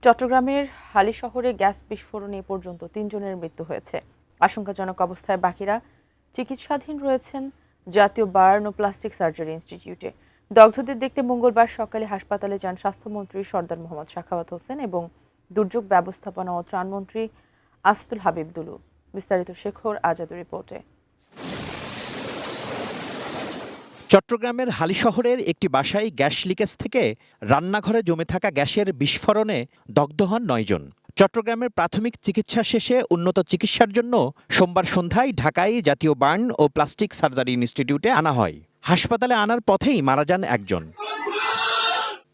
চট্টগ্রামের হালি শহরে গ্যাস বিস্ফোরণে এ পর্যন্ত ৩ জনের মৃত্যু হয়েছে। আশঙ্কাজনক অবস্থায় বাকিরা চিকিৎসাধীন রয়েছেন জাতীয় বার্ন ও প্লাস্টিক সার্জারি ইনস্টিটিউটে। দগ্ধদের দেখতে মঙ্গলবার সকালে হাসপাতালে যান স্বাস্থ্যমন্ত্রী সরদার মোহাম্মদ সাখাওয়াত হোসেন এবং দুর্যোগ ব্যবস্থাপনা ও ত্রাণমন্ত্রী আসাদুল হাবিব দুলু। বিস্তারিত শেখর আজাদের রিপোর্টে। চট্টগ্রামের হালি শহরের একটি বাসায় গ্যাস লিকেজ থেকে রান্নাঘরে জমে থাকা গ্যাসের বিস্ফোরণে দগ্ধ হন ৯ জন। চট্টগ্রামের প্রাথমিক চিকিৎসা শেষে উন্নত চিকিৎসার জন্য সোমবার সন্ধ্যায় ঢাকায় জাতীয় বার্ন ও প্লাস্টিক সার্জারি ইনস্টিটিউটে আনা হয়। হাসপাতালে আনার পথেই মারা যান একজন।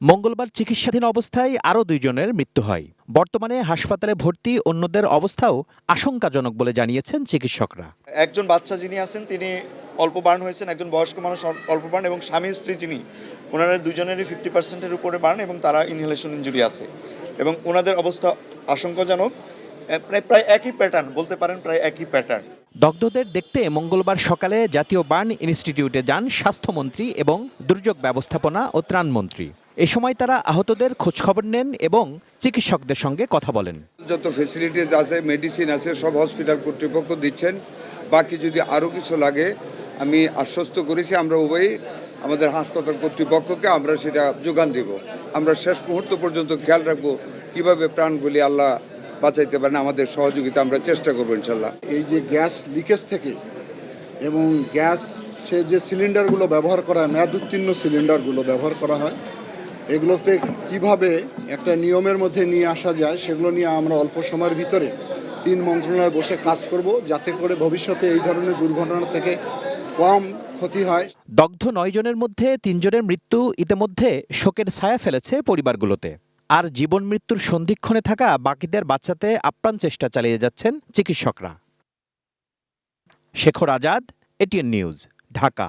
মঙ্গলবার চিকিৎসাধীন অবস্থায় আরও ২ জনের মৃত্যু হয়। বর্তমানে হাসপাতালে ভর্তি অন্যদের অবস্থাও আশঙ্কাজনক বলে জানিয়েছেন চিকিৎসকরা। একজন বাচ্চা যিনি আছেন তিনি অল্প বার্ন হয়েছেন, একজন বয়স্ক মানুষ অল্প বার্ন, এবং স্বামী স্ত্রী যিনি ওনারা দুজনেরই 50%-এর উপরে বার্ন এবং তারা ইনহেলেশন ইনজুরি আছে এবং ওনাদের অবস্থা আশঙ্কাজনক। প্রায় একই প্যাটার্ন বলতে পারেন, প্রায় একই প্যাটার্ন। দগ্ধদের দেখতে মঙ্গলবার সকালে জাতীয় বার্ন ইনস্টিটিউটে যান স্বাস্থ্যমন্ত্রী এবং দুর্যোগ ব্যবস্থাপনা ও ত্রাণমন্ত্রী। এ সময় তারা আহতদের খোঁজখবর নেন এবং চিকিৎসকদের সঙ্গে কথা বলেন। যত ফেসিলিটিস আছে, মেডিসিন আছে, সব হসপিটাল কর্তৃপক্ষ দিচ্ছেন। বাকি যদি আরও কিছু লাগে আমি আশ্বস্ত করেছি, আমরা উভয়ই আমাদের হাসপাতাল কর্তৃপক্ষকে আমরা সেটা যোগান দেব। আমরা শেষ মুহূর্ত পর্যন্ত খেয়াল রাখবো কীভাবে প্রাণগুলি আল্লাহ বাঁচাইতে পারেন, আমাদের সহযোগিতা আমরা চেষ্টা করবো ইনশাল্লাহ। এই যে গ্যাস লিকেজ থেকে এবং গ্যাস সে যে সিলিন্ডারগুলো ব্যবহার করা হয়, মেয়াদ উত্তীর্ণ সিলিন্ডারগুলো ব্যবহার করা হয়, এগুলোতে কিভাবে একটা নিয়মের মধ্যে নিয়ে আসা যায় সেগুলো নিয়ে আমরা অল্প সময়ের ভিতরে 3 মন্ত্রণালয়ে বসে কাজ করব, যাতে করে ভবিষ্যতে এই ধরনের দুর্ঘটনা থেকে কম ক্ষতি হয়। দগ্ধ ৯ জনের মধ্যে ৩ জনের মৃত্যু ইতিমধ্যে শোকের ছায়া ফেলেছে পরিবারগুলোতে। আর জীবন মৃত্যুর সন্ধিক্ষণে থাকা বাকিদের বাঁচাতে আপ্রাণ চেষ্টা চালিয়ে যাচ্ছেন চিকিৎসকরা। Shekhar Azad, ATN news, Dhaka.